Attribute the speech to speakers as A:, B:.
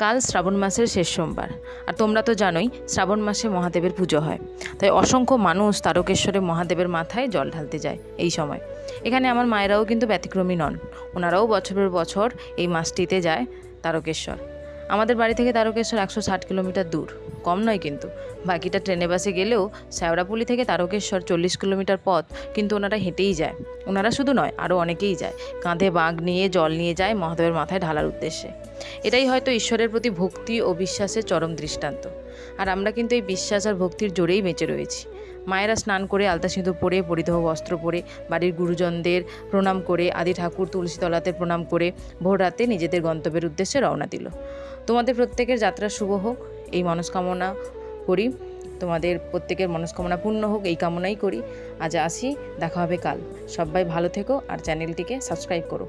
A: কাল শ্রাবণ মাসের শেষ সোমবার, আর তোমরা তো জানোই শ্রাবণ মাসে মহাদেবের পুজো হয়। তাই অসংখ্য মানুষ তারকেশ্বরে মহাদেবের মাথায় জল ঢালতে যায় এই সময়। এখানে আমার মায়েরাও কিন্তু ব্যতিক্রমী নন, ওনারাও বছরের বছর এই মাসটিতে যায় তারকেশ্বর। আমাদের বাড়ি থেকে তারকেশ্বর 160 কিলোমিটার দূর, কম নয় কিন্তু। বাকিটা ট্রেনে বাসে গেলেও শ্যাওড়াপুলি থেকে তারকেশ্বর 40 কিলোমিটার পথ কিন্তু ওনারা হেঁটেই যায়। ওনারা শুধু নয়, আরও অনেকেই যায়, কাঁধে বাঁক নিয়ে জল নিয়ে যায় মহাদেবের মাথায় ঢালার উদ্দেশ্যে। এটাই হয়তো ঈশ্বরের প্রতি ভক্তি ও বিশ্বাসের চরম দৃষ্টান্ত। আর আমরা কিন্তু এই বিশ্বাস আর ভক্তির জোরেই বেঁচে রয়েছি। মায়েরা স্নান করে আলতা সিঁদুর পরে, পরিধেয় বস্ত্র পরে, বাড়ির গুরুজনদের প্রণাম করে, আদি ঠাকুর তুলসীতলাতে প্রণাম করে ভোর রাতে নিজেদের গন্তব্যের উদ্দেশ্যে রওনা দিল। তোমাদের প্রত্যেকের যাত্রা শুভ হোক এই মনস্কামনা করি, তোমাদের প্রত্যেকের মনস্কামনা পূর্ণ হোক এই কামনাই করি। আজ আসি, দেখা হবে কাল। সবাই ভালো থেকো আর চ্যানেলটিকে সাবস্ক্রাইব করো।